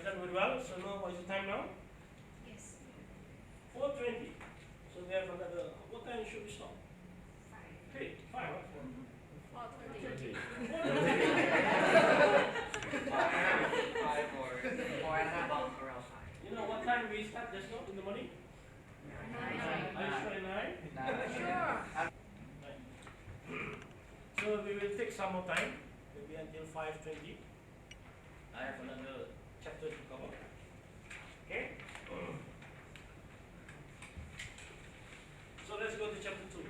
have done very well. So now what is the time now? Yes. 4:20. So we have another. What time should we stop? 3, 5, right? 4:30. 5 or 4.5 hours around 5. You know what time we start just now in the morning? 9. Are you sure 9? Sure. So we will take some more time, maybe until 5:20. I have another chapter to cover. Okay? So let's go to chapter 2.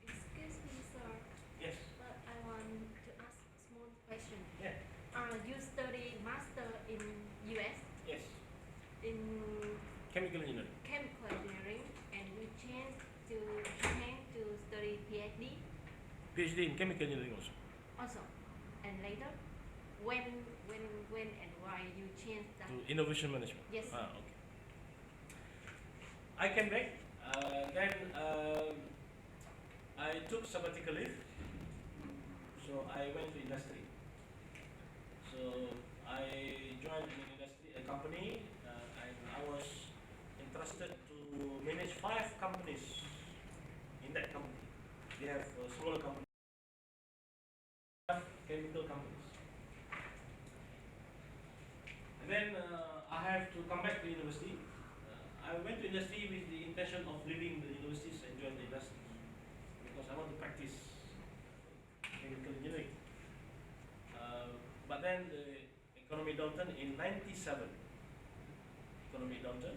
Excuse me, sir, Yes. but I want to ask a small question. Yeah. You study master in US Yes. in Chemical engineering. chemical engineering, and you change to Japan to study PhD PhD in chemical engineering also. also. And later, when and why you change that? To innovation management. Yes. Okay. I came back. Then I took sabbatical leave. So I went to industry. So I joined an industry, a company, and I was entrusted to manage 5 companies in that company. They have smaller companies, chemical companies. And then I have to come back to university. I went to industry with the intention of leaving the universities and join the industry because I want to practice chemical engineering. But then the economy downturn in 97. Economy downturn.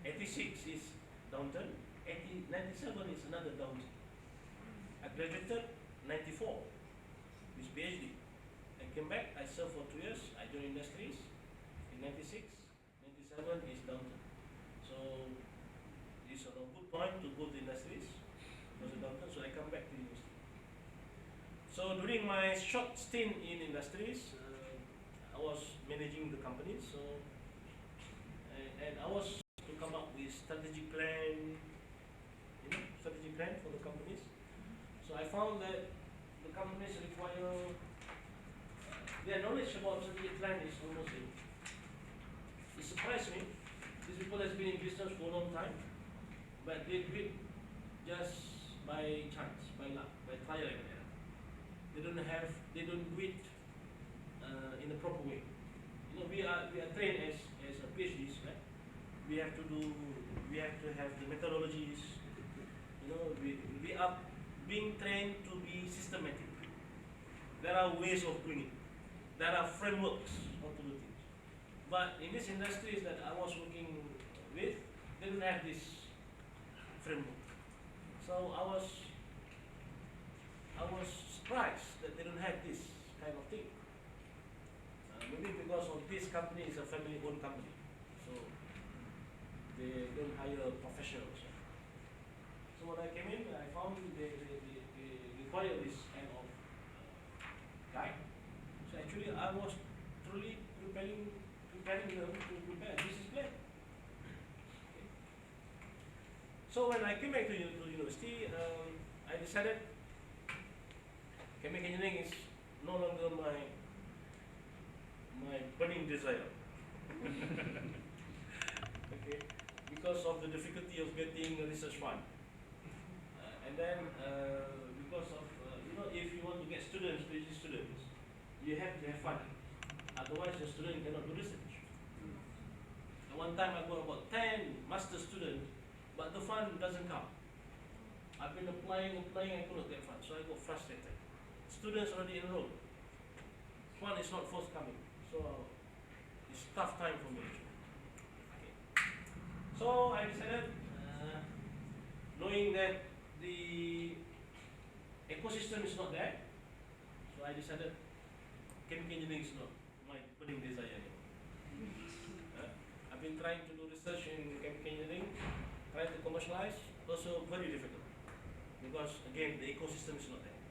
86 is downturn. 97 is another downturn. I graduated 94 with PhD. I came back. I served for 2 years. I joined industries in 96. 97 is downturn. So it's a good point to go to industries. It was a downturn, so I come back to university. So during my short stint in industries, I was managing the company. So and I was to come up with strategic plan, strategic plan for the companies. So I found that the companies require their knowledge about strategic plan is almost zero. It surprised me. These people has been in business for a long time, but they do it just by chance, by luck, by trial and error. They don't do it in a proper way. We are trained as a PhDs, right? We have to have the methodologies. We are being trained to be systematic. There are ways of doing it. There are frameworks how to do things. But in these industries that I was working with, they don't have this framework. So I was surprised that they don't have this kind of thing. Maybe because of this company is a family-owned company, so they don't hire professionals. So when I came in, I found they require this kind of guy. So actually, I was truly preparing them to prepare a business plan. Okay. So when I came back to university, I decided chemical engineering is no longer my burning desire. Okay, because of the difficulty of getting a research fund, and then because of if you want to get students, PhD students, you have to have fund. Otherwise, your student cannot do research. At one time, I got about 10 master students, but the fund doesn't come. I've been applying, I couldn't get fund, so I got frustrated. Students already enrolled. Fund is not forthcoming, so it's tough time for me. Okay. So I decided, knowing that the ecosystem is not there, so I decided chemical engineering is not my burning desire anymore. I've been trying to do research in chemical engineering, trying to commercialize, also very difficult because again the ecosystem is not there.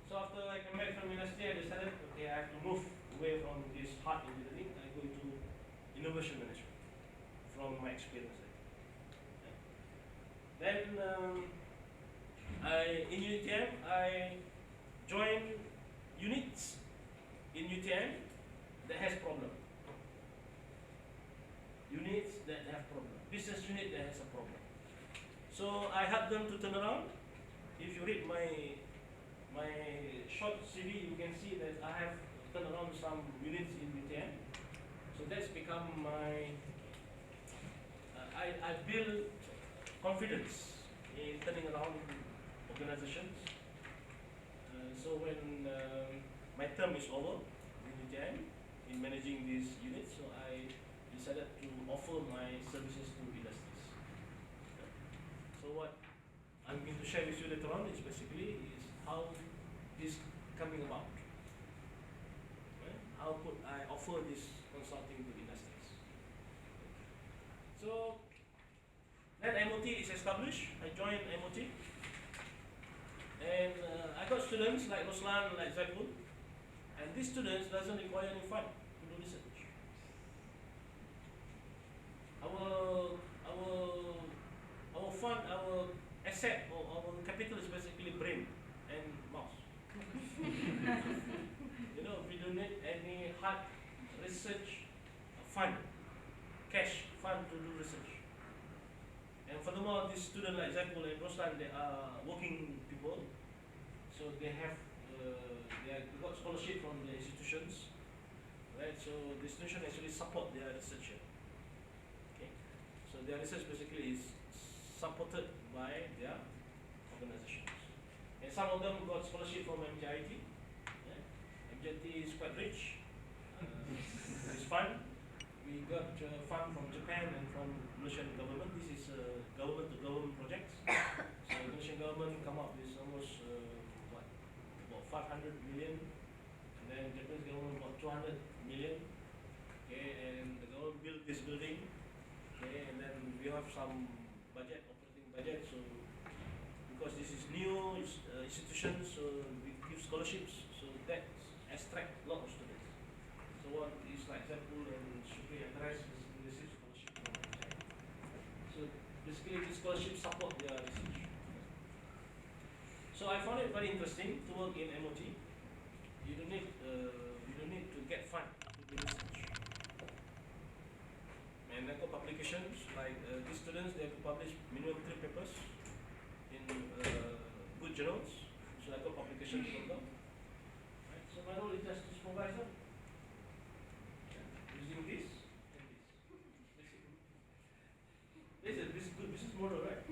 So after I came back from university, I decided, okay, I have to move away from this hard engineering. I go into innovation management from my experience there. Yeah. Then in UTM, I joined units in UTM that has problem. Units that have problem. Business unit that has a problem. So I help them to turn around. If you read my short CV, you can see that I have turned around some units in UTM. So that's become my, I build confidence in turning around organizations. So when my term is over in UTM, in managing these units, so I decided to offer my services to industries. So what I'm going to share with you later on is basically is how this coming about. Right? How could I offer this consulting to industries? So then MoT is established. I joined MoT, and I got students like Roslan, like Zaipul, and these students doesn't require any fund to do research. Our fund, our asset or our capital is basically brain and mouse. You know, we don't need any hard research fund, cash fund to do research. And furthermore, this student like Zaipul and Roslan, they are working people, so they have they got scholarship from the institutions, right? So the institution actually support their research. Okay, so their research basically is supported by their organizations. And some of them got scholarship from MJIT. Yeah? MJIT is quite rich. It's fun. We got fund from Japan and from Malaysian government. This is government to government projects. So the Malaysian government come up with almost about 500 million, and then Japanese government about 200 million. Okay, and the government built this building. Okay, and then we have some budget, operating budget. So because this is new institution, so we give scholarships. So that attract a lot of students. So one is like Zaipul and Shukri and the rest receive scholarship from outside. So basically this scholarship support their research. So I found it very interesting to work in MoT. You don't need to get fund to do research. And I got publications like these students, they have to publish minimum 3 papers in good journals. So I got publications from them. Right? So my role is just to supervise them. Using this and this. Basically. This is good business model, right?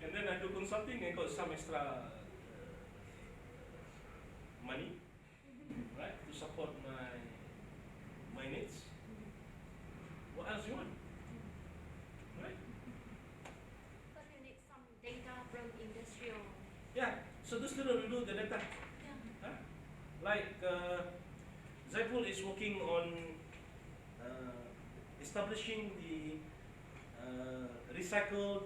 And then I do consulting and got some extra money, right, to support my needs. What else you want? Right? But you need some data from industrial. Yeah, so the student will do the data. Yeah. Huh? Like Zaipul is working on establishing the recycled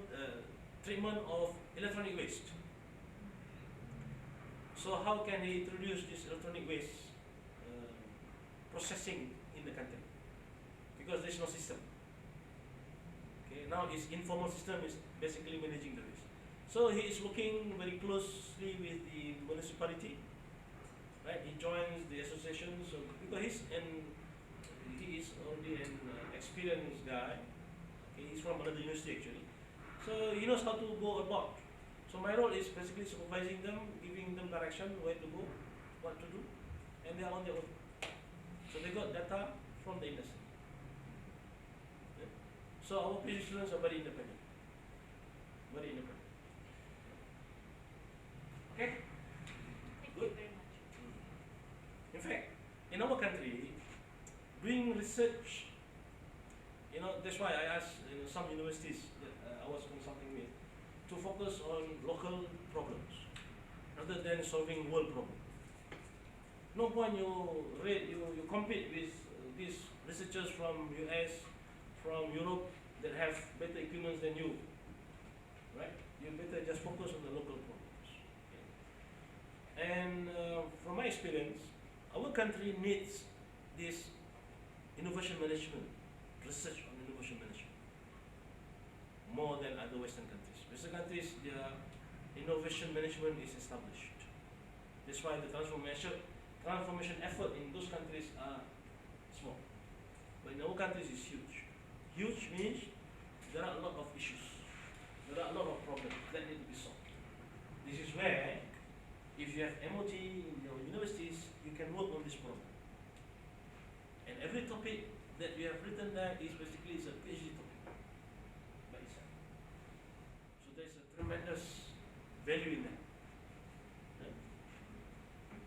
treatment of electronic waste. So how can he introduce this electronic waste processing in the country? Because there is no system. Okay, now his informal system is basically managing the waste. So he is working very closely with the municipality. Right, he joins the association. So because he is already an experienced guy. Okay, he's from another university actually. So he knows how to go about. So my role is basically supervising them, giving them direction, where to go, what to do, and they are on their own. So they got data from the industry. Okay? So our PhD students are very independent. Very independent. Okay? Thank Good. you very much. In fact, in our country, doing research, that's why I asked some universities that I was consulting with to focus on local problems rather than solving world problems. No point you compete with these researchers from US, from Europe, that have better equipment than you, right? You better just focus on the local problems. Okay? And from my experience, our country needs this innovation management, research on innovation management, more than other Western countries. Western countries, their innovation management is established. That's why the transformation effort in those countries are small. But in our countries, it's huge. Huge means there are a lot of issues. There are a lot of problems that need to be solved. This is where, if you have MoT in your universities, you can work on this problem. And every topic that we have written there is basically a PhD topic by itself. So there's a tremendous value in that.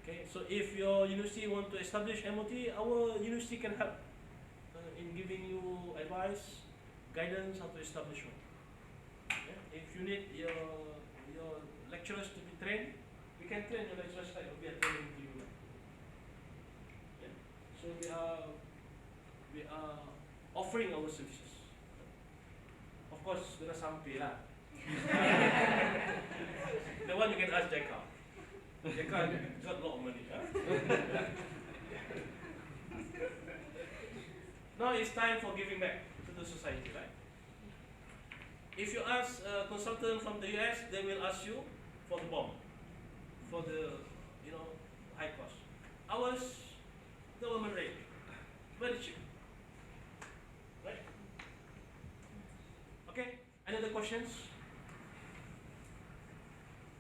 Okay, so if your university want to establish MoT, our university can help in giving you advice, guidance how to establish one. Okay? If you need your lecturers to be trained, we can train your lecturers like we are training to you now. Yeah? So we are offering our services. Of course, there are some pay lah. The one you can ask Jaka. Jaka got a lot of money. Huh? Now it's time for giving back to the society, right? If you ask a consultant from the US, they will ask you for the bomb, for the high cost. Ours, government rate, very cheap, right? Okay. Any other questions?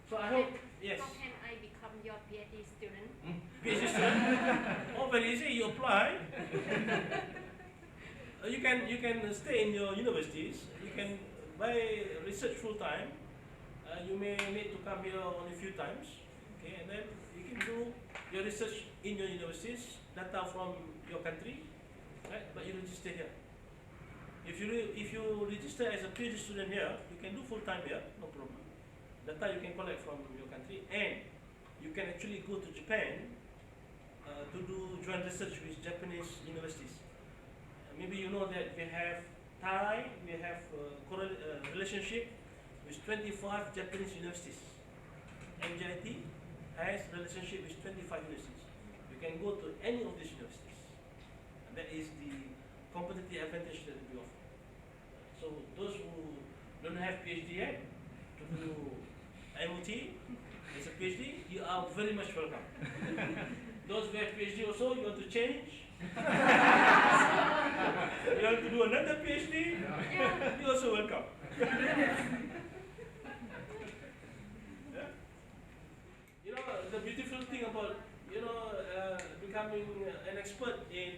So I hope yes. How can I become your PhD student? PhD student? Oh, very easy. You apply. You can stay in your universities. You can buy research full time. You may need to come here only a few times. Okay, and then you can do your research in your universities, data from your country, right? But you register here. If you register as a PhD student here, you can do full time here, no problem. Data you can collect from your country, and you can actually go to Japan to do joint research with Japanese universities. Maybe you know that we have relationship with 25 Japanese universities. MJIT has relationship with 25 universities. You can go to any of these universities. And that is the competitive advantage that we offer. So those who don't have PhD yet, to do MoT as a PhD, you are very much welcome. Those who have PhD also, you want to change, you want to do another PhD, you're also welcome. Yeah? You know, the beautiful thing about becoming an expert in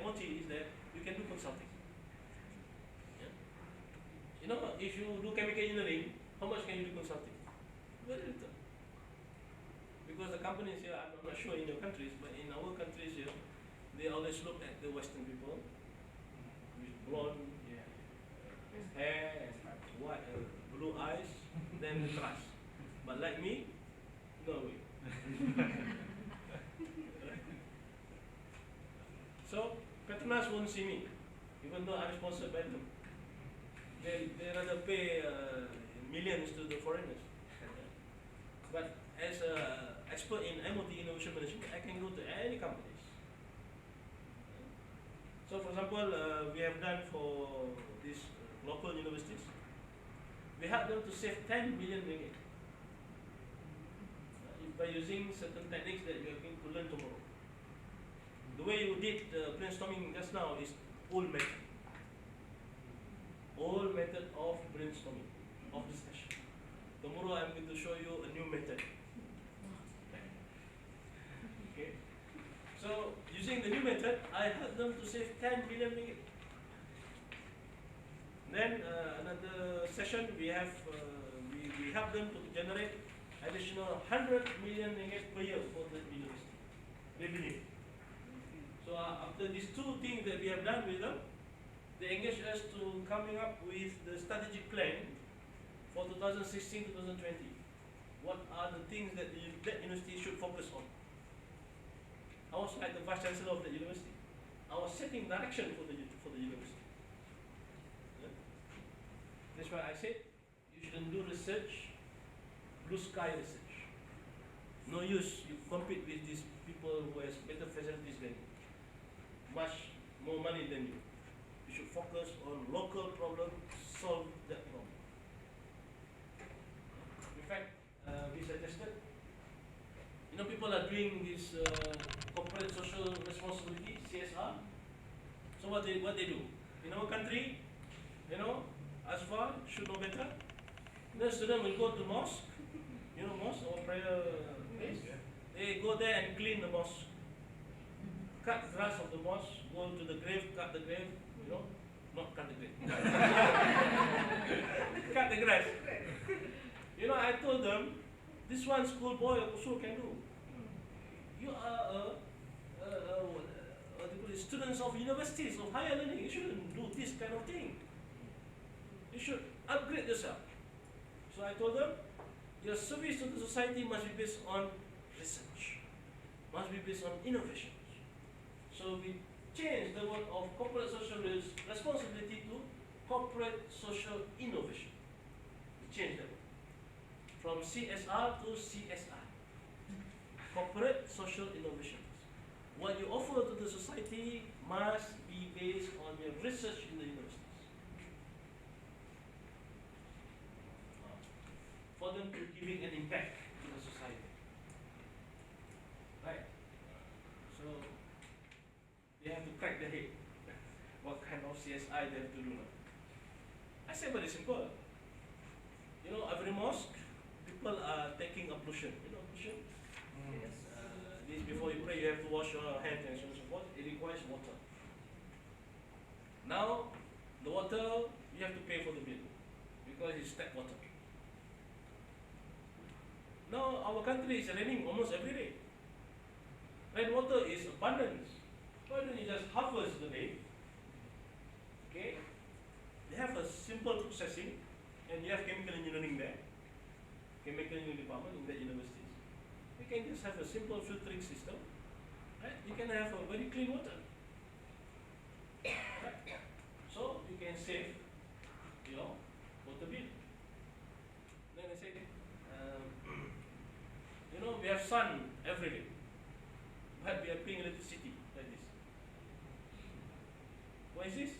MoT is that you can do consulting. Yeah? You know, if you do chemical engineering, how much can you do consulting? Very little. Because the companies here, I'm not sure in your countries, but in our countries here, they always look at the Western people with blonde hair and white, blue eyes, then trust. But like me, no way. So Petronas won't see me, even though I'm sponsored by them. They rather pay millions to the foreigners. But as an expert in MoT innovation management, I can go to any companies. So for example, we have done for these local universities, we help them to save 10 billion ringgit by using certain techniques that you are going to learn tomorrow. The way you did brainstorming just now is old method. Old method of brainstorming, of discussion. Tomorrow I'm going to show you a new method. Okay. So using the new method, I help them to save 10 billion ringgit. Then another session we have we help them to generate additional 100 million ringgit per year for the university revenue. So after these two things that we have done with them, they engaged us to coming up with the strategic plan for 2016-2020. What are the things that that university should focus on? I was like the vice chancellor of the university. I was setting direction for the university. That's why I said you shouldn't do research, blue sky research. No use you compete with these people who has better facilities than you, much more money than you. You should focus on local problem, solve that problem. In fact, we suggested, people are doing this corporate social responsibility (CSR). So what they do in our country, Asfar should know better. The student will go to mosque, mosque or prayer place. They go there and clean the mosque, cut grass of the mosque, go to the grave, cut the grave, not cut the grave, cut the grass. I told them, this one schoolboy also can do. You are students of universities of higher learning. You shouldn't do this kind of thing. You should upgrade yourself. So I told them, your service to the society must be based on research, must be based on innovation. So we changed the word of corporate social responsibility to corporate social innovation. We changed the word from CSR to CSI, corporate social innovations. What you offer to the society must be based on your research in the universities, for them to giving an impact to the society. Right? So they have to crack the head. What kind of CSI they have to do now? I say very simple. Every mosque, people are taking ablution. Ablution? Yes. This before you pray, you have to wash your hands and so on and so forth. It requires water. Now, the water, you have to pay for the bill because it's tap water. Now, our country is raining almost every day. Rainwater is abundant. Why don't you just harvest the rain? Okay? They have a simple processing, and you have chemical engineering there, chemical engineering department in the universities. You can just have a simple filtering system, right? You can have a very clean water. Right? So you can save, water bill. Then I said, we have sun every day, but we are paying electricity like this. Why is this?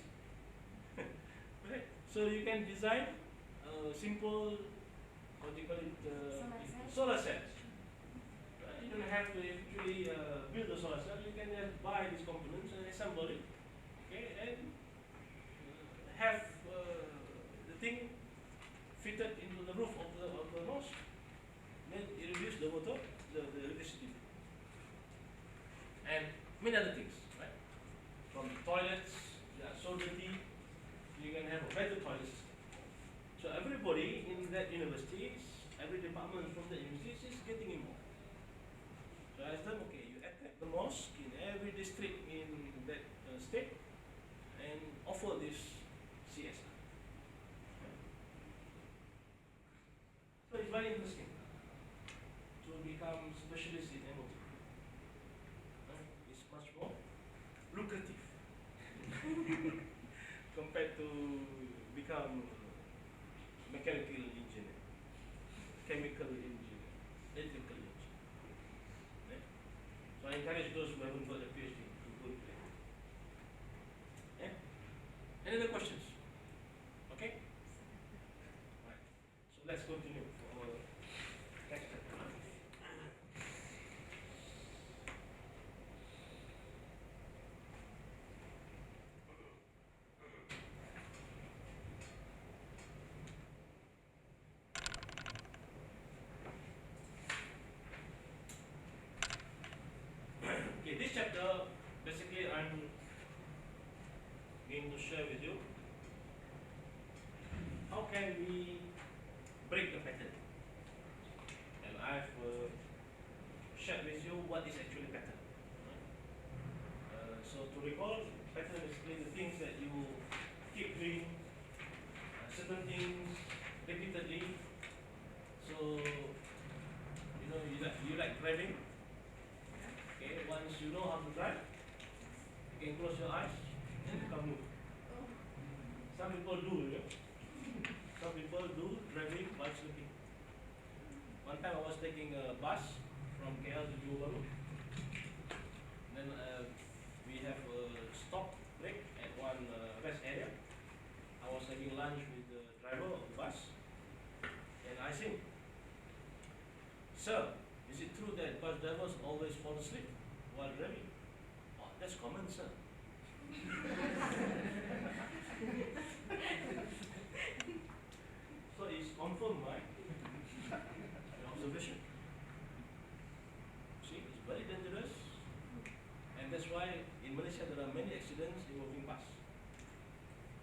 Right? So you can design simple, what do you call it, solar cells. You don't have to actually build a solar cell. You can just buy these components and assemble it, okay, and have the thing fitted into the roof of the mosque. Then it reduces the water, the electricity, and many other things, right? From the toilets, they are so dirty, you can have a better toilet system. So everybody in that university, every department from the university is getting involved. So I asked them, okay, you attack the mosque in every district in that state and offer this CSR. So it's very interesting to become specialist in MoT. It's much more lucrative compared to become mechanical engineer, chemical engineer, electrical engineer. So I encourage those who haven't got a PhD to go to it. Yeah? Any other questions? Okay? Right. So let's continue for our next chapter. Okay, this chapter, basically I'm going to share with you how can we break the pattern. And I've shared with you what is actually pattern. So to recall, pattern is basically the things that you keep doing certain things repeatedly. So you like driving. Okay, once you know how to drive, you can close your eyes and you can move. Some people do, Some people do driving while sleeping. One time I was taking a bus from KL to Johor Bahru. Then we have a stop break at one rest area. I was having lunch with the driver of the bus, and I asked him, "Sir, is it true that bus drivers always fall asleep while driving?" "Oh, that's common, sir." So it's confirmed my observation. See, it's very dangerous, and that's why in Malaysia there are many accidents involving bus,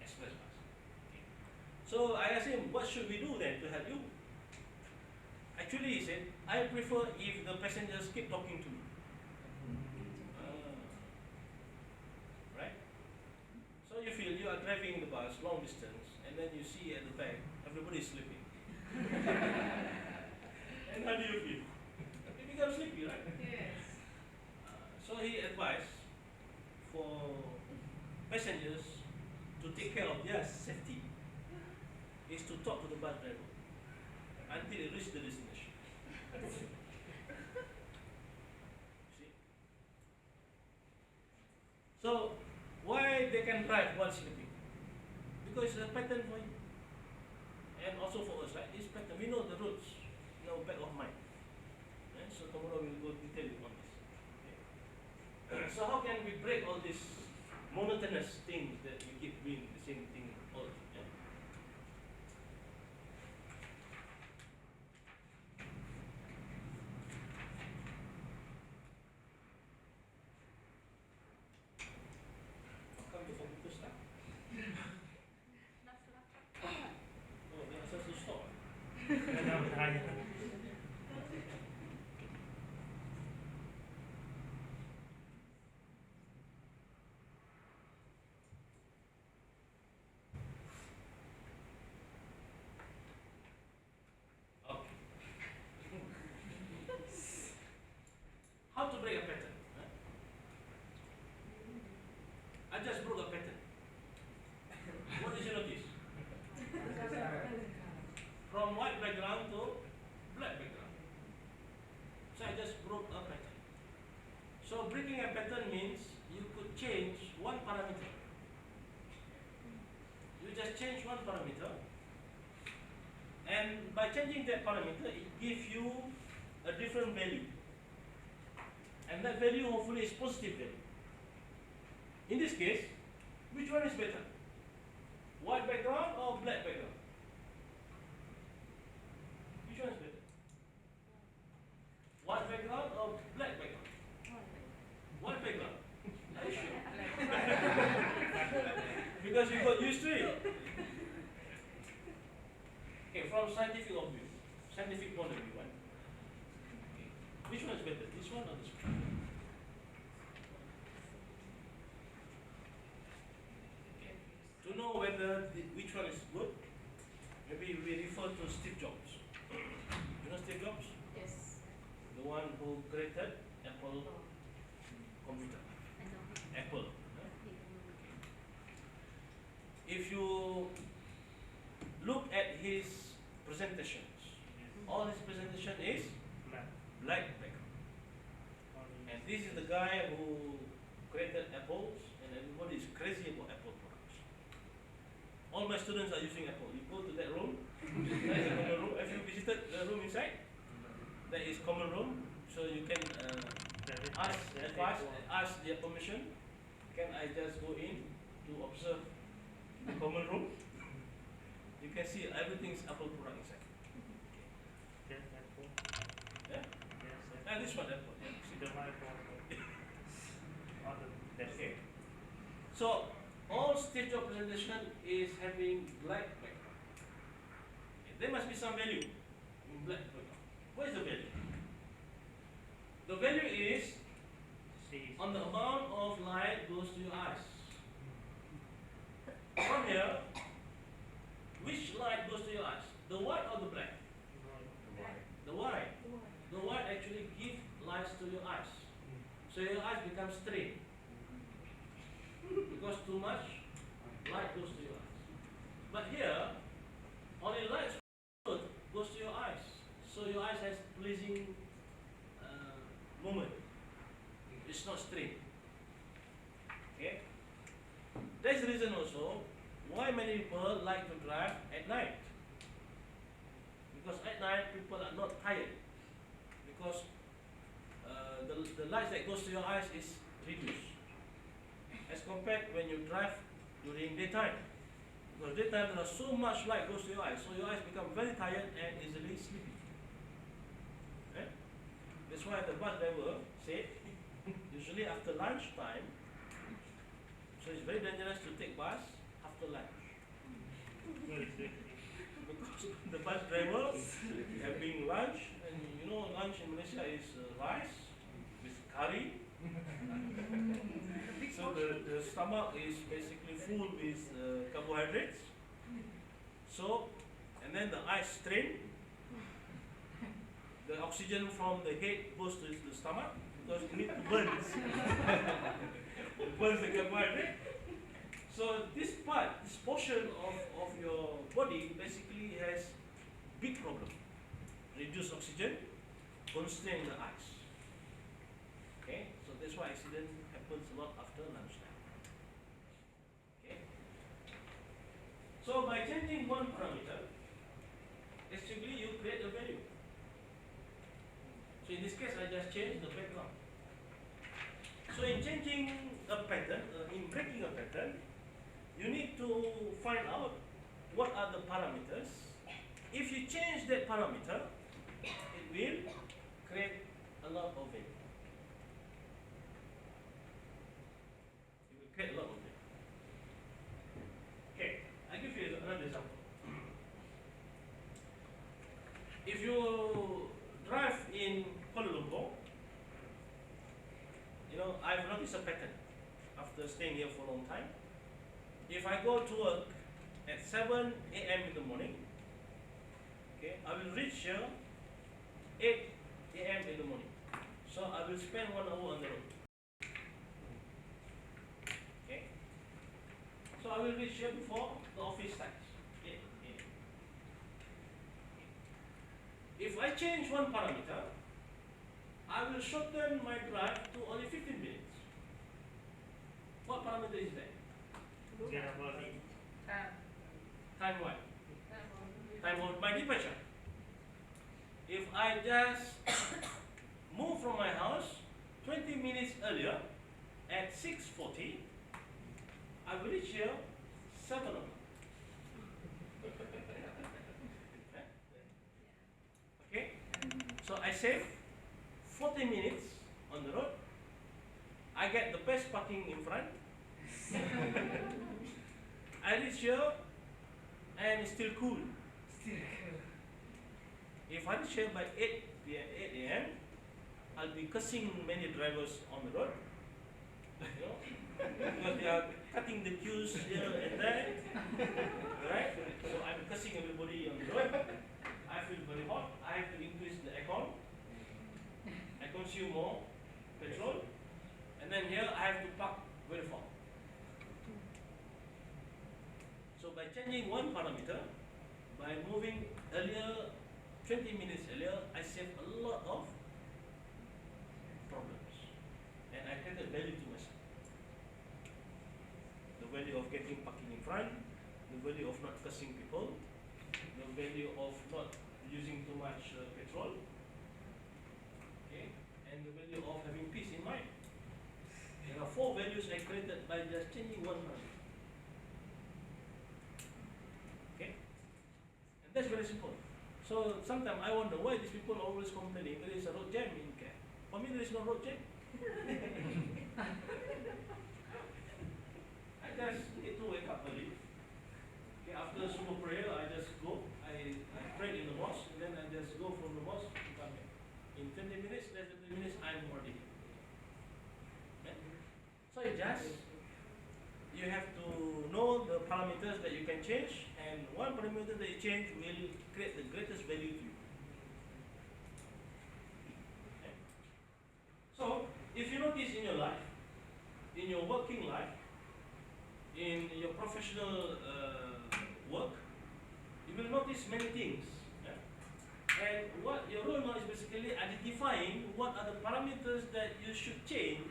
express bus. Okay. So I asked him, "What should we do then to help you?" Actually, he said, "I prefer if the passengers keep talking to me." Right? So you feel you are driving the bus long distance, and then you see at the back everybody is sleeping. And how do you feel? You become sleepy, right? Yes. So he advised for passengers to take care of their safety is to talk to the bus driver until they reach the destination. See? So why they can drive while sleeping? Because it's a pattern for you. And also for us, right? This pattern, we know the routes, back of mind. Yeah? So tomorrow we'll go detail on this. Okay? So how can we break all these monotonous things that we keep doing the same thing all the time? Yeah? How come the computer stuck? Oh, they asked us to stop. Okay. How to break a pattern? Huh? I just broke a pattern. What did you notice? From white background to black background. So I just broke a pattern. So breaking a pattern means you could change one parameter. You just change one parameter, and by changing that parameter, it gives you a different value. And that value hopefully is positive value. In this case, which one is better? White background or black background? Which one is better? White background or black background? White background. Are you sure? Because you got used to it. Okay, from scientific point of view, right? Okay. Which one is better? This one or this one? Okay. To know whether which one is good, maybe we refer to Steve Jobs. You know Steve Jobs? Yes. The one who created Apple Oh, computer. I know. Apple. Huh? Okay. If you look at his presentations, all his presentation is black background. And this is the guy who created Apples, and everybody is crazy about Apple products. All my students are using Apple. You go to that room, that is a common room. Have you visited the room inside? That is common room, so you can ask their permission. Can I just go in to observe the common room? You can see everything is Apple product inside. Yeah? And this one Apple. Yeah. Okay. So all Steve Jobs presentation is having black background. Okay. There must be some value in black background. What is the value? The value is on the amount of light goes to your eyes. From here, which light goes to your eyes? The white or the black? The white. The white actually gives light to your eyes. So your eyes become strained. Because too much light goes to your eyes. But here, only not strained. Okay? That's the reason also why many people like to drive at night. Because at night people are not tired. Because the light that goes to your eyes is reduced. As compared when you drive during daytime. Because daytime there is so much light goes to your eyes, so your eyes become very tired and easily sleepy. Okay? That's why the bus driver said, usually after lunchtime, so it's very dangerous to take bus after lunch. Because the bus driver having lunch, and you know lunch in Malaysia is rice with curry. So the stomach is basically full with carbohydrates. So, and then the eyes strain. The oxygen from the head goes to the stomach because you need to burn. Burns the carbohydrate. So this part, this portion of your body basically has big problem. Reduced oxygen, constrain the eyes. Okay, so that's why accident happens a lot after lunchtime. Okay. So by changing one parameter, basically you create a value. So in this case, I just changed the background. So in changing a pattern, in breaking a pattern, you need to find out what are the parameters. If you change that parameter, it will create a lot of value. It will create a lot of value. Okay, I'll give you another example. If you drive in Kuala Lumpur, you know, I've noticed a pattern after staying here for a long time. If I go to work at 7 a.m. in the morning, okay, I will reach here 8 a.m. in the morning. So I will spend 1 hour on the road. Okay. So I will reach here before the office starts. 8 a.m. If I change one parameter, I will shorten my drive to only 15 minutes. What parameter is that? Time what? Time of my departure. If I just move from my house 20 minutes earlier at 6:40, I will reach here 7 o'clock. Okay? So I save 40 minutes on the road. I get the best parking in front. I reach here and it's still cool. If I reach here by 8 a.m., I'll be cursing many drivers on the road. You know, because they are cutting the queues here and there. Right? So I'm cursing everybody on the road. I feel very hot. I have to increase the aircon. I consume more petrol. And then here I have to park very far. So by changing one parameter, by moving earlier, 20 minutes earlier, I save a lot of problems. And I create a value to myself. The value of getting parking in front, the value of not cursing people, the value of not using too much petrol, okay, and the value of having peace in mind. There are 4 values I created by just changing one parameter. Okay? And that's very simple. So sometimes I wonder why these people are always complaining there is a road jam in Care. For me there is no road jam. I just need to wake up early. Okay, after super prayer I just go. I pray in the mosque and then I just go from the mosque to come back. In 20 minutes, less than 20 minutes I'm already here. Okay? So you have to know the parameters that you can change, and one parameter that you change will create the greatest value to you. Okay? So, if you notice in your life, in your working life, in your professional work, you will notice many things. Yeah? And what your role now is basically identifying what are the parameters that you should change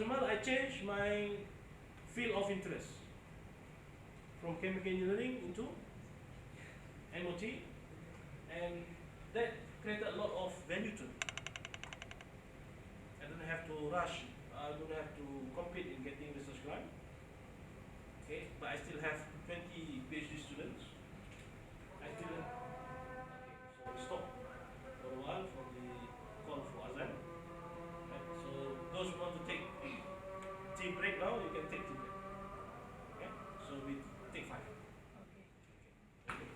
For example, I changed my field of interest from chemical engineering into MoT, and that created a lot of value to me. I don't have to rush, I don't have to compete in getting research grant. Okay, but I still have 20 PhD students. I still so we stop for a while for the call for Azan. Right? So those who want to take tea break now, you can take tea break. Okay? So we take 5. Okay. Okay.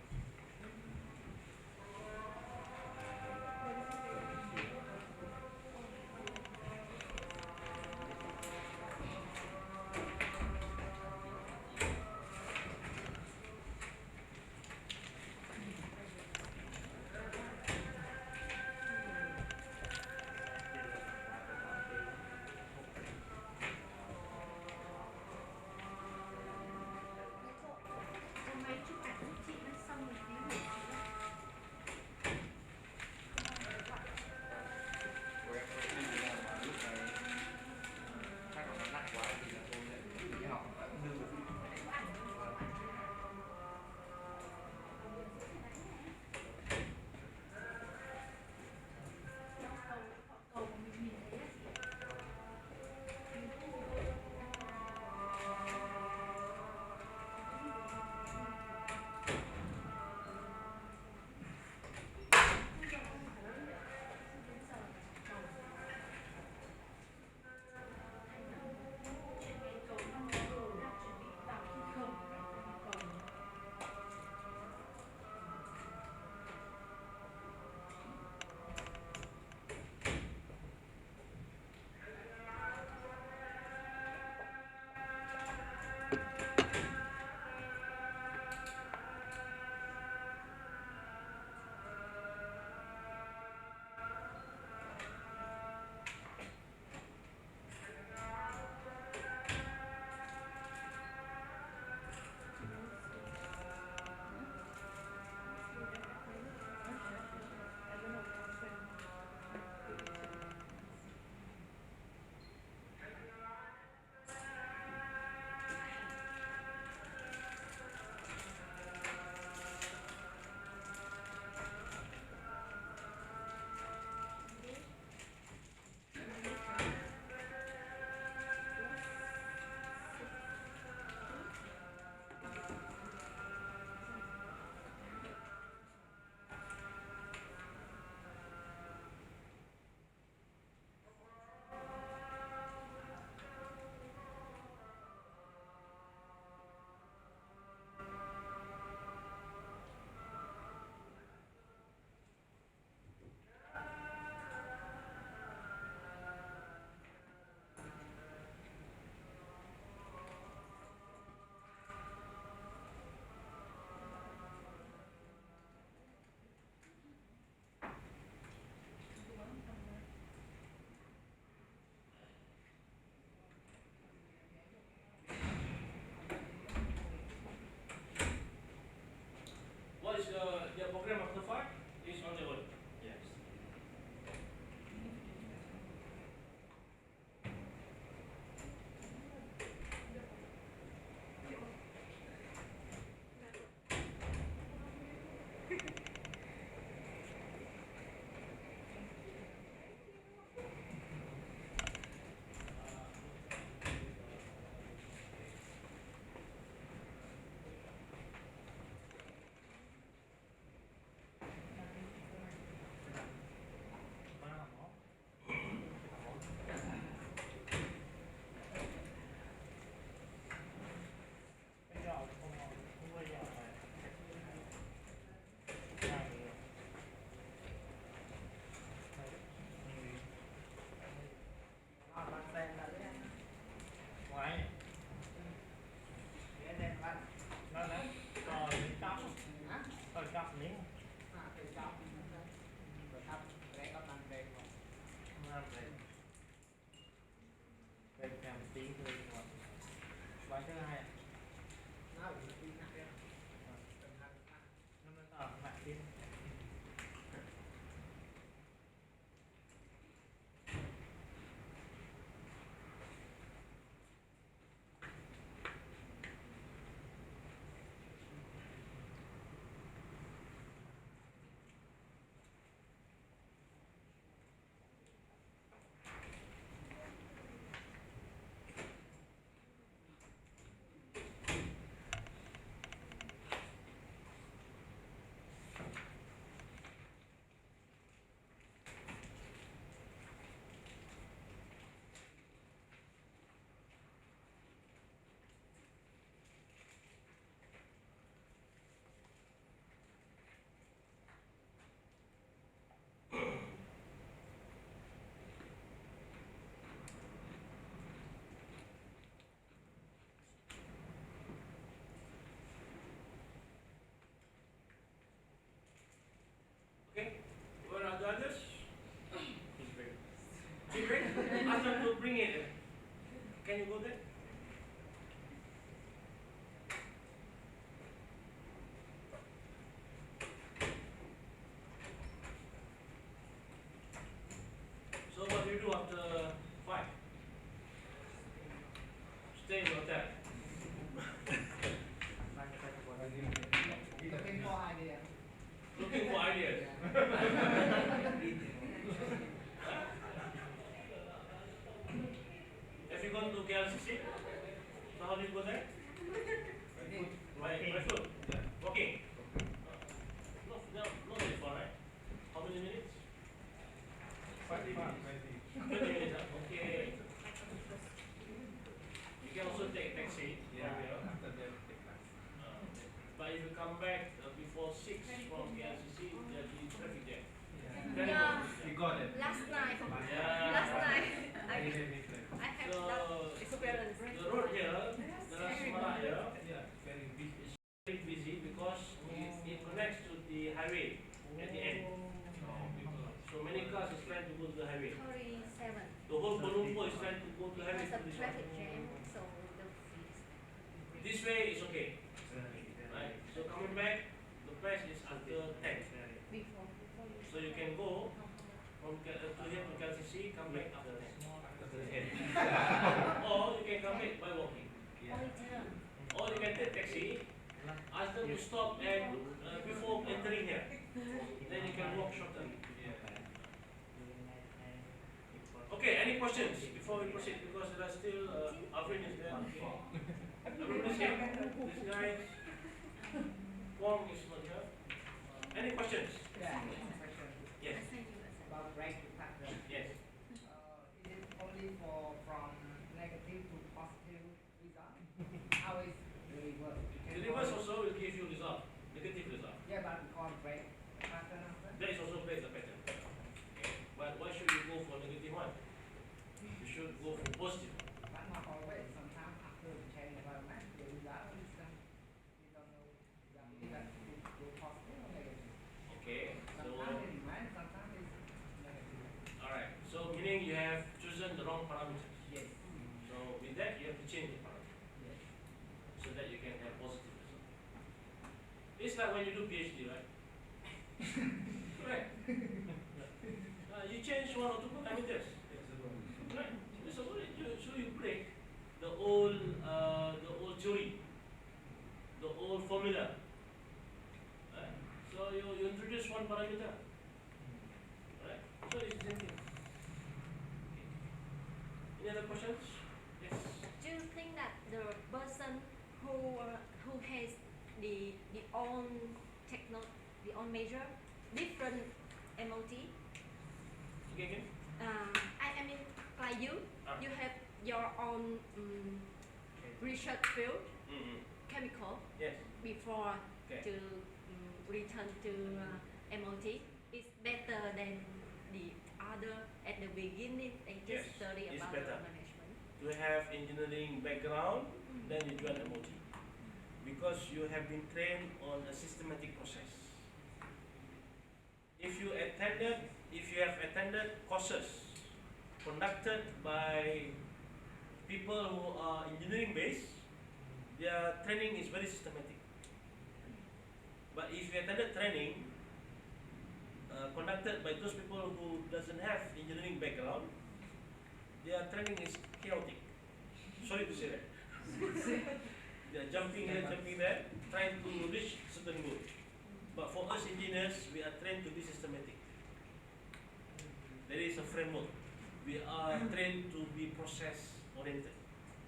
come back before 6 from KLCC, there'll be traffic jam. Very Yeah. good. We got it. Last night, Yeah. last night, Very, very clear. I have So, that experience. The road here, the Semarang here, Yeah, very big. is very busy because it connects to the highway at the end. So many cars is trying to go to the highway. 37. The whole Kuala Lumpur is trying to go to the highway. Because to of this traffic one. jam, so the This way is okay, right? So coming back, the price is until 10. before you So you can go from here to KLCC, come back after 10. After the end. Or you can come back by walking. only 10. Or you can take taxi, ask them to stop and before entering here. Then you can walk shorter. Okay, any questions before we proceed? Because there are still Avrin is there. Avrin is here. This guy, Wong is not here. Any questions? Yeah, question Yes. about right to factor. Yes. Is it only for from negative to positive result? How is the reverse? The reverse also will give you result, negative result. Yeah, but we call break pattern after. That is also break the pattern. Okay. But why should you go for negative one? You should go for positive. But not always. Sometimes after the change environment, the result is we don't know that it go positive or negative. Okay. So, Sometimes it demand, sometimes it's negative. alright. So meaning you have chosen the wrong parameters. Yes. So with that you have to change the parameter Yes. so that you can have positive result. It's like when you do PhD, right? Correct. You change one or two parameters. Right. So you break the old theory, the old formula. Right? So you introduce one parameter. Right? So it's the same thing. Any other questions? Yes. Do you think that the person who has the own the own measure different MoT? Again? I mean like you Ah. you have your own research field Mm-hmm. chemical Yes. before Okay. to return to MoT is better than the other at the beginning they just Yes, study it's about better. the management. To have engineering background, then you join MoT. Because you have been trained on a systematic process. If you have attended courses conducted by people who are engineering based, their training is very systematic. But if you attended training conducted by those people who doesn't have engineering background, their training is chaotic. Sorry to say that. They are jumping here, jumping there, trying to reach certain goal. But for us engineers, we are trained to be systematic. There is a framework. We are trained to be process oriented,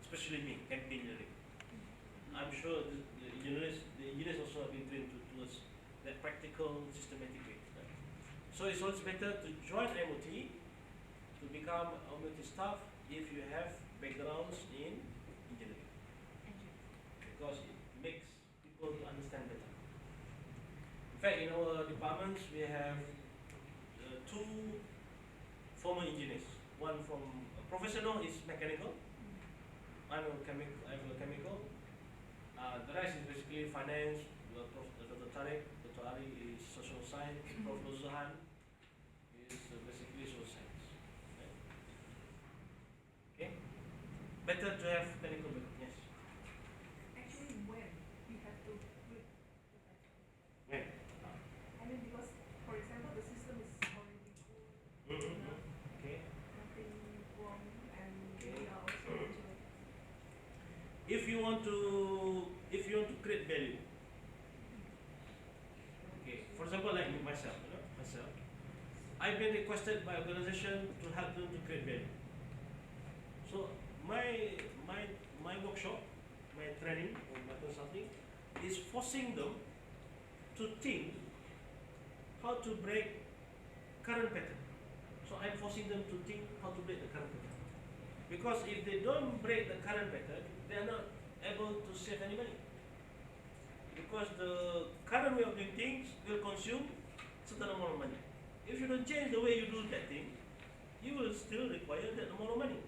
especially me, chemical engineering. I'm sure the engineers also have been trained towards that practical, systematic way. Right? So it's always better to join MoT, to become MoT staff if you have backgrounds in engineering, because it makes people to understand better. In fact, in our departments, we have two former engineers. One from professional is mechanical. I'm a chemical. The rest is basically finance. Dr. Tariq, Dr. Ali is social science. Prof. Zuhan is basically social science. Right? Okay. Better to have technical background. Yes. Actually, when you have to read the pattern. When? I mean, because, for example, the system is already good, Mm-hmm. Okay. nothing wrong, and Okay. we are also enjoying. If you want to create value. Okay. For example, like myself, I've been requested by organization to help them to create value. So my workshop, my training or my consulting is forcing them to think how to break current pattern. So I'm forcing them to think how to break the current pattern. Because if they don't break the current pattern, they are not able to save any money. because the current way of doing things will consume certain amount of money. If you don't change the way you do that thing, you will still require that amount of money.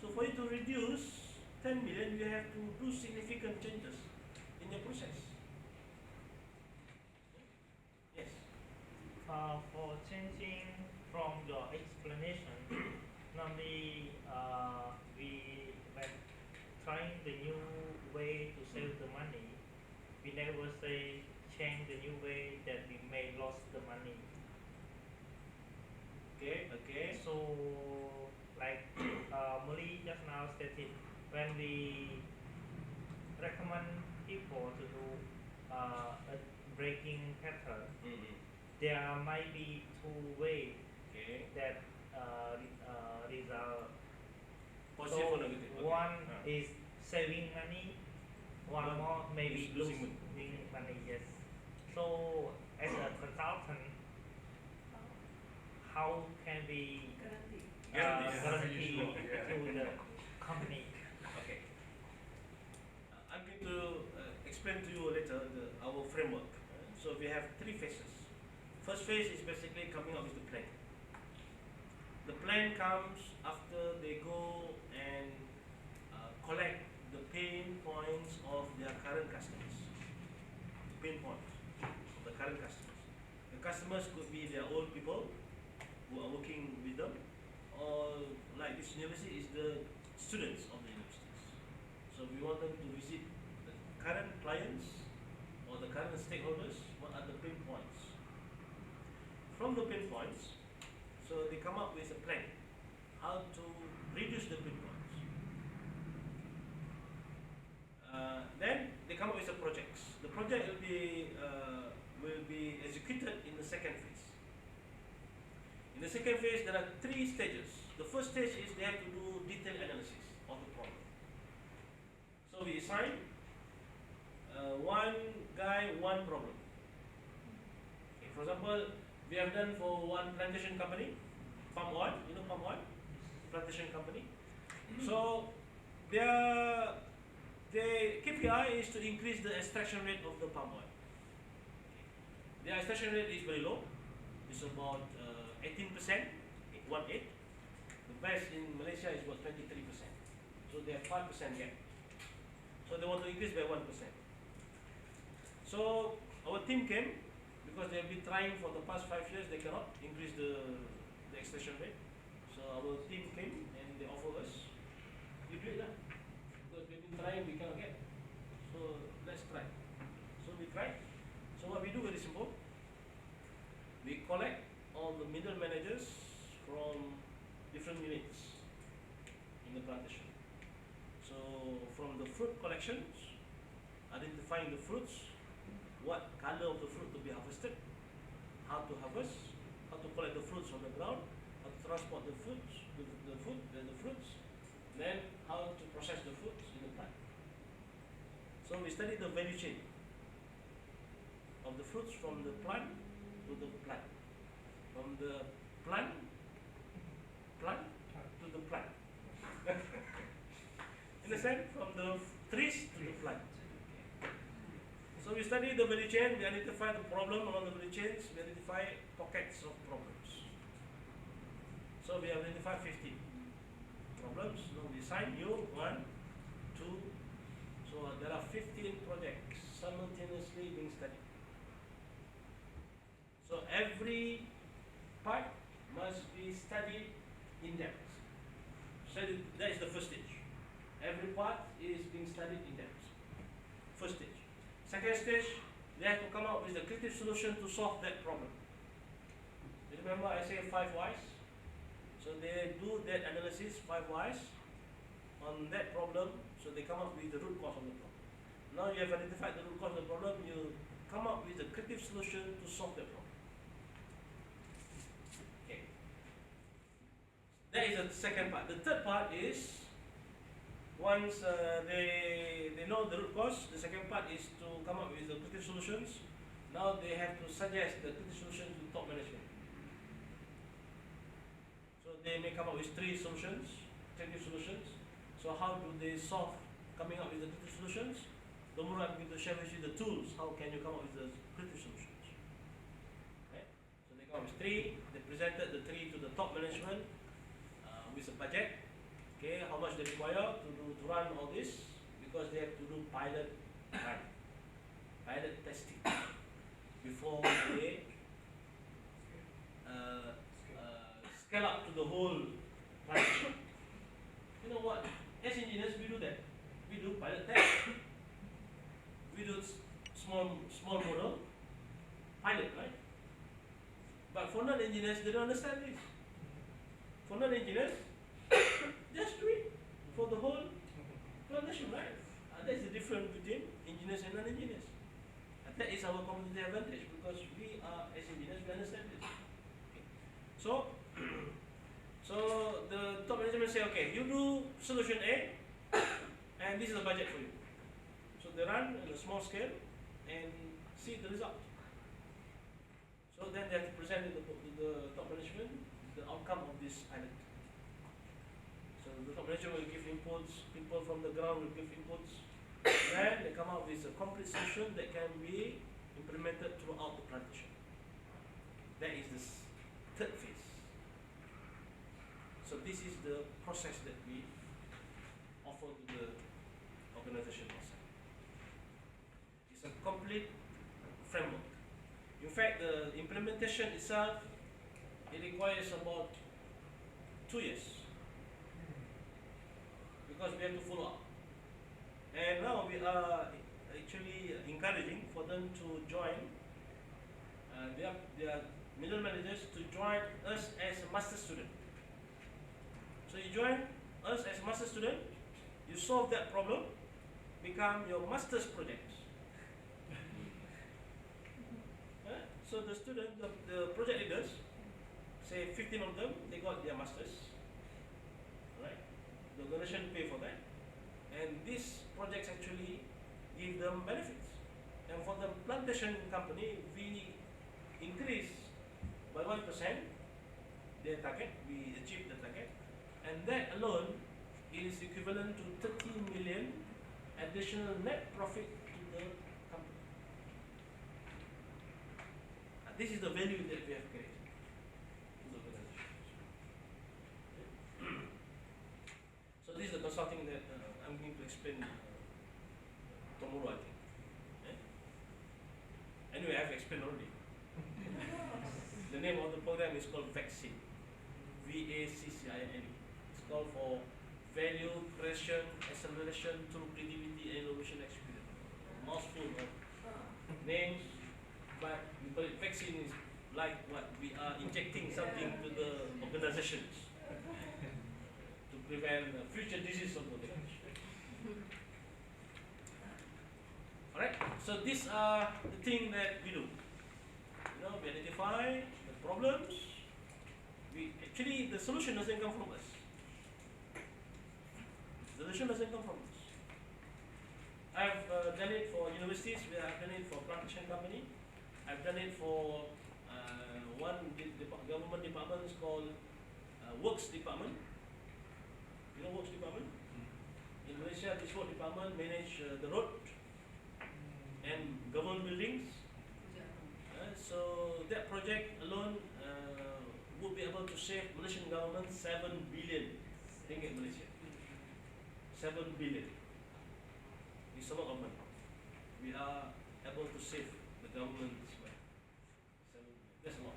So for you to reduce 10 million, you have to do significant changes in your process. Yes. For changing from your explanation, normally we when trying the new way to save the money, we never say change the new way that we may lose the money. Okay. So like Molly just now stated, when we recommend people to do a braking pattern, Mm-hmm. there might be two ways Okay. that result. Positive or negative? Okay. One Ah. is saving money, one One more maybe is losing losing money. money. Yes. So as a consultant, how can we Guarantee. guarantee Yeah. to the company? Okay. I'm going to explain to you later our framework. So we have three phases. First phase is basically coming up with the plan. The plan comes after they go and collect the pain points of their current customers. Pain points of the current customers. The customers could be their old people who are working with them, or like this university is the students of the universities. So we want them to visit the current clients or the current stakeholders. What are the pain points? From the pain points, so they come up with a plan how to reduce the pain points. Then they come up with the projects. The project will be executed in the second phase. In the second phase, there are three stages. The first stage is they have to do detailed analysis of the problem. So we assign one guy, one problem. Okay, for example, we have done for one plantation company, palm oil, you know palm oil? Plantation company. So their KPI is to increase the extraction rate of the palm oil. Okay. Their extraction rate is very low. It's about 18%, 18. The best in Malaysia is about 23%. So they have 5% gap. So they want to increase by 1%. So our team came because they have been trying for the past 5 years. They cannot increase the extraction rate. So our team came and they offered us, you do it lah. Because we've been trying, we cannot get. So let's try. So we tried. So what we do very simple. We collect all the middle managers from different units in the plantation. So from the fruit collections, identifying the fruits, what color of the fruit to be harvested, how to harvest, how to collect the fruits from the ground, how to transport the fruits, the fruits, then how to process the fruits in the plant. So we study the value chain of the fruits from the plant to the plant, from the plant to the plant. Understand? From the trees to the plant. So we study the value chain, we identify the problem along the value chains, we identify pockets of problems. So we identify 50 problems. Now we assign you 1, 2, so there are 15 projects simultaneously being studied. So every part must be studied in depth. So that is the first stage. Every part is being studied in depth. First stage. Second stage, they have to come up with a creative solution to solve that problem. You remember I say 5 whys? So they do that analysis, 5 whys, on that problem, so they come up with the root cause of the problem. Now you have identified the root cause of the problem, you come up with a creative solution to solve that problem. Okay. That is the second part. The third part is, once they know the root cause, the second part is to come up with the creative solutions. Now they have to suggest the creative solution to top management. So they may come up with 3 solutions, creative solutions. So how do they solve coming up with the creative solutions? tomorrow I'm going to share with you the tools. How can you come up with the creative solutions? Okay? So they come up with 3. They presented the 3 to the top management with a budget. Okay, how much they require to run all this, because they have to do pilot testing before they scale up to the whole production. You know what? As engineers, we do that. We do pilot test. We do small model pilot, right? But for non-engineers, they don't understand this. For non-engineers, just do it for the whole plantation, right? That's the difference between engineers and non-engineers. And that is our competitive advantage, because we are, as engineers, we understand this. Okay. So the top management say, okay, you do solution A, and this is the budget for you. So they run on a small scale and see the result. So then they have to present to the top management the outcome of this pilot. So the top management will give inputs, people from the ground will give inputs, then they come out with a complete solution that can be implemented throughout the plantation. That is the third phase. So this is the process that we offer to the organization outside. It's a complete framework. In fact, the implementation itself, it requires about 2 years, because we have to follow up. And now we are actually encouraging for them to join, their middle managers to join us as a master student. So you join us as a master student, you solve that problem, become your master's project. So the student, the project leaders, say 15 of them, they got their masters. Right? The organization pay for that. And these projects actually give them benefits. And for the plantation company, we increase by 1% their target, we achieve the target. And that alone is equivalent to 30 million additional net profit to the company. This is the value that we have created to the organization. So this is the consulting that I'm going to explain tomorrow, I think. Anyway, I have explained already. The name of the program is called VACCINE. VACCINE. It's called for Value Creation Acceleration through Creativity and Innovation Experience. A mouthful of names, but we call it vaccine is like what we are injecting something to the organizations to prevent future disease of the organization. Alright, so these are the things that we do. You know, we identify the problems. Actually, the solution doesn't come from us. The solution doesn't come from us. I've done it for universities, I've done it for plantation company, I've done it for one government department is called Works Department. You know Works Department? In Malaysia, this work department manage the road and government buildings. So that project alone would be able to save Malaysian government 7 billion ringgit Malaysia. 7 billion. It's a lot of money. We are able to save the government's money. 7 billion. That's a lot.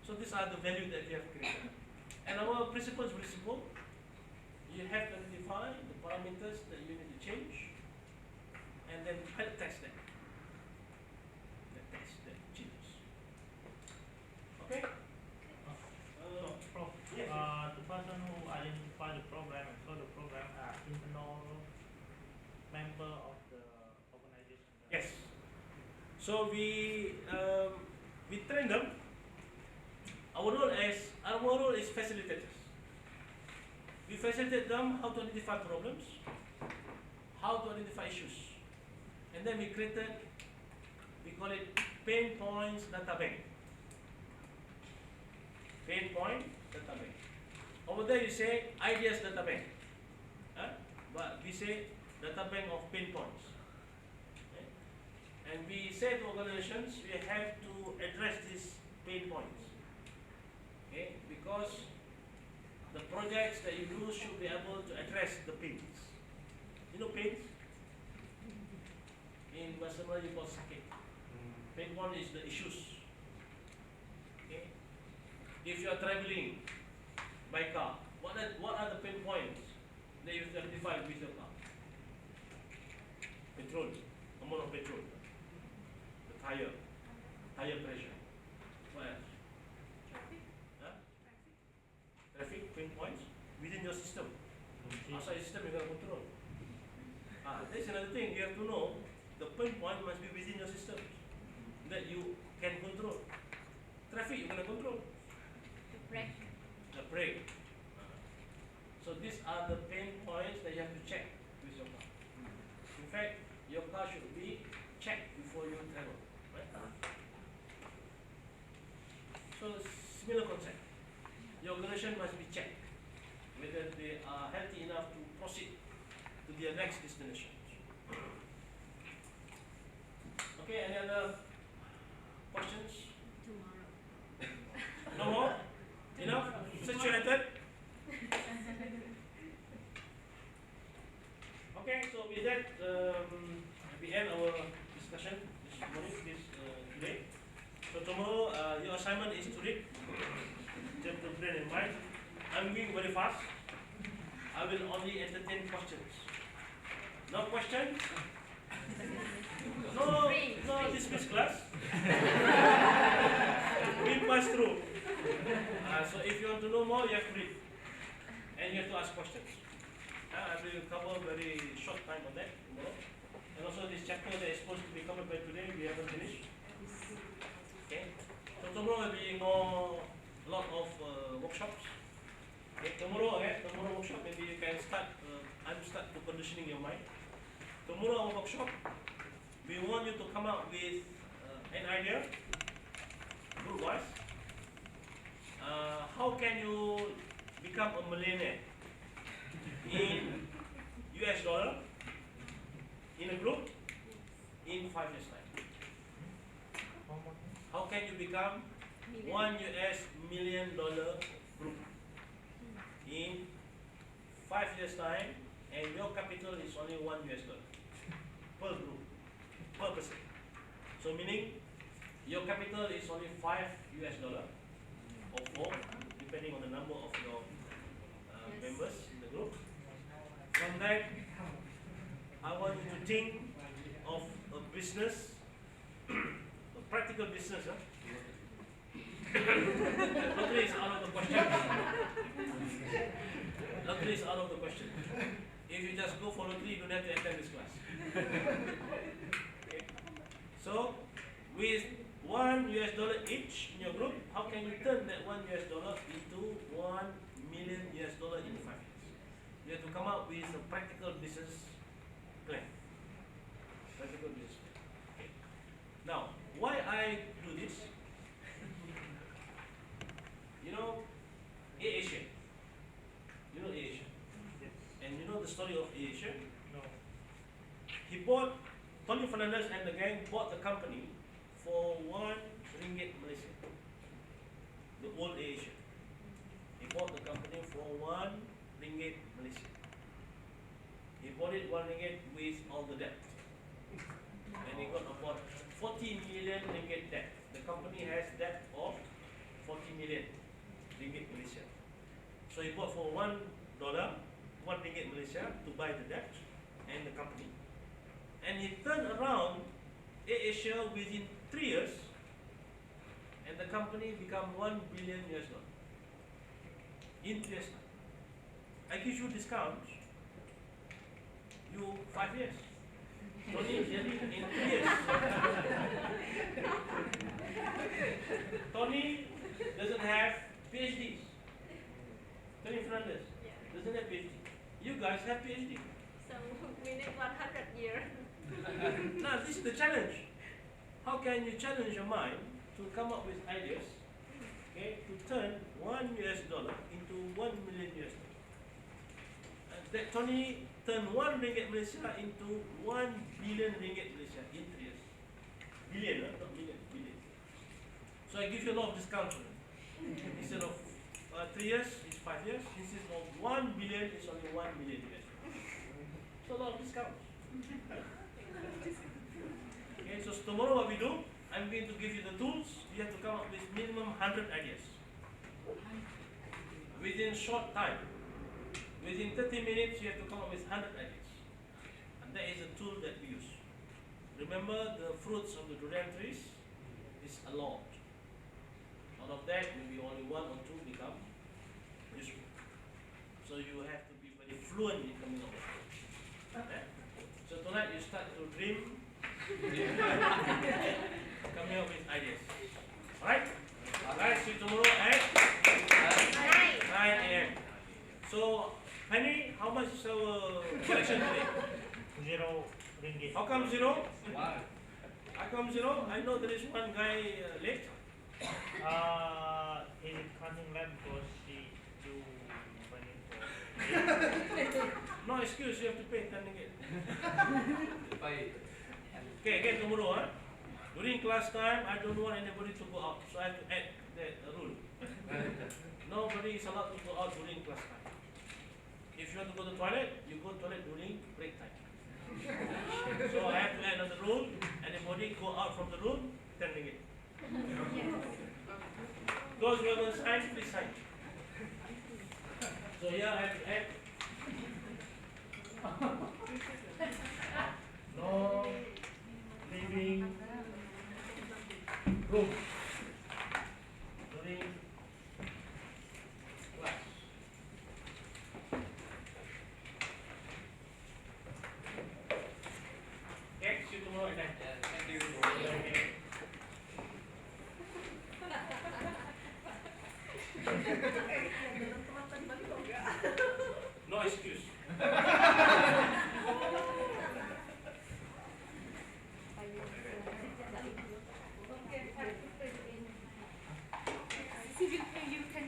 So these are the value that we have created. And our principle is very simple. You have to identify the parameters that you need to change, and then pilot test them. That changes. Okay? Prof, Yes, the person who identify the program and solve the program are internal member of the organization. Yes. So we train them. Our role is facilitators. We facilitate them how to identify problems, how to identify issues, and then we created, we call it pain points data bank. Pain point data bank. Over there you say ideas data bank, but we say data bank of pain points. And we say to organizations, we have to address these pain points. Okay? Because the projects that you do should be able to address the pains. You know pains? In Bahasa Melayu you call sakit. Pain point is the issues. Okay? If you are traveling by car, what are the pain points that you have to identify with your car? Petrol, amount of petrol, the tire pressure. What else? Traffic. Huh? Traffic. Traffic pain points within your system. Outside your system you got to control. That's another thing. You have to know the pain point must be within your system that you can control. Traffic you cannot control. The brake. The brake. So these are the pain points that you have to check with your car. In fact, your car should be checked before you travel. Right? So similar concept. Your organization must be checked whether they are healthy enough to proceed to their next destination. Okay, any other questions? Tomorrow. No more? Enough? Saturated? Okay, so with that, we end our discussion this morning, today. So tomorrow, your assignment is to read. Just to bear in mind, I'm going very fast. I will only entertain questions. No question? No dismiss class. We pass through. So if you want to know more, you have to read. And you have to ask questions. I will cover very short time on that tomorrow. And also this chapter that is supposed to be covered by today, we haven't finished. Okay. So tomorrow will be a lot of workshops. Okay. Tomorrow workshop, maybe you can start to conditioning your mind. Tomorrow our workshop, we want you to come up with an idea, group-wise. How can you become a millionaire in US dollar in a group in 5 years time? How can you become $1 million group in 5 years time, and your capital is only $1 per group, per person? So meaning your capital is only $5 or 4, depending on the number of your members in the group. From that, I want you to think of a business, a practical business. Lottery is out of the question. Lottery is out of the question. If you just go for lottery, you don't have to attend this class. Okay. So, with $1 each in your group, how can you turn that $1 into $1 million in 5 years? You have to come up with a practical business plan. Practical business plan. Okay. Now, why I do this? You know, AUN. You know AUN. Yes. And you know the story of AUN? No. Tony Fernandez and the gang bought the company for ringgit Malaysia. The old AUN. He bought the company for ringgit Malaysia. He bought it ringgit with all the debt. And he got about 40 million ringgit debt. The company has debt of 40 million ringgit Malaysia. So he bought for $1 ringgit Malaysia to buy the debt and the company. And he turned around AirAsia within 3 years, and the company become $1 billion. In 3 years. I give you discount. You 5 years. Tony Jerry in 3 years. Tony doesn't have PhDs. Tony Fernandez doesn't have PhD. You guys have PhD. So we need 100 years. Now this is the challenge. How can you challenge your mind to come up with ideas, okay, to turn $1 into $1 million? That Tony turned 1 ringgit Malaysia into 1 billion ringgit Malaysia in 3 years. Billion, not million, billion. So I give you a lot of discount. Instead of 3 years, it's 5 years. Instead of 1 billion, it's only 1 million US. So a lot of discount. Okay, so tomorrow what we do, I'm going to give you the tools. You have to come up with minimum 100 ideas. Within short time, within 30 minutes, you have to come up with 100 ideas. And that is a tool that we use. Remember, the fruits of the durian trees is a lot. Out of that, maybe only 1 or 2 become useful. So you have to be very fluent in coming up with it. Okay? So tonight you start to dream, coming up with ideas. Alright? Alright, see you tomorrow at 9 a.m. So, Henry, how much is our collection today? 0 ringgit. How come 0? Wow. How come 0? I know there is one guy late. He coming late because he do money for. No excuse, you have to pay 10 ringgit. Baik. Okay, again tomorrow, huh? During class time, I don't want anybody to go out, so I have to add that rule. Nobody is allowed to go out during class time. If you want to go to the toilet, you go to the toilet during break time. So I have to add another rule. Anybody go out from the room, 10 ringgit. Those who haven't signed, please sign. So here I have to add. No leaving room during class. Okay, see you tomorrow at 9. Thank you. Okay. No excuse. You can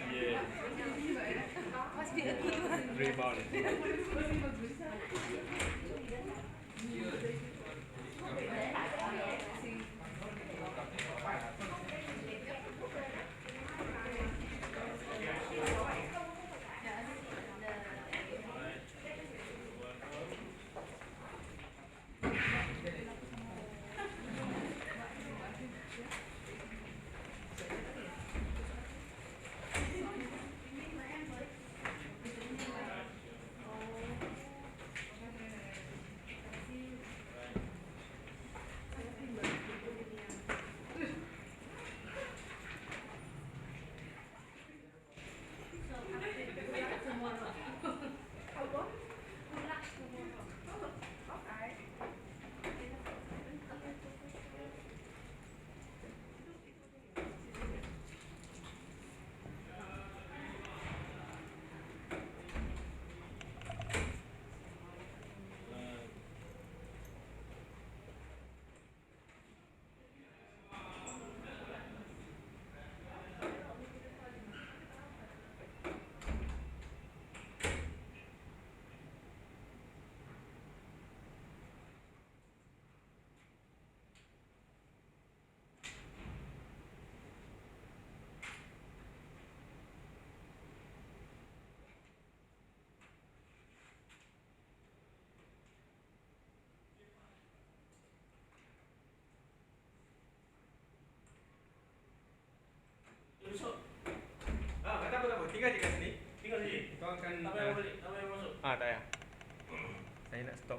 Yeah. must be a good one. Rebound. Besok Kata apa? Tinggal je kat sini. tinggal sini. Kau akan Apa yang balik? Apa yang masuk? Tak ya. Saya nak stop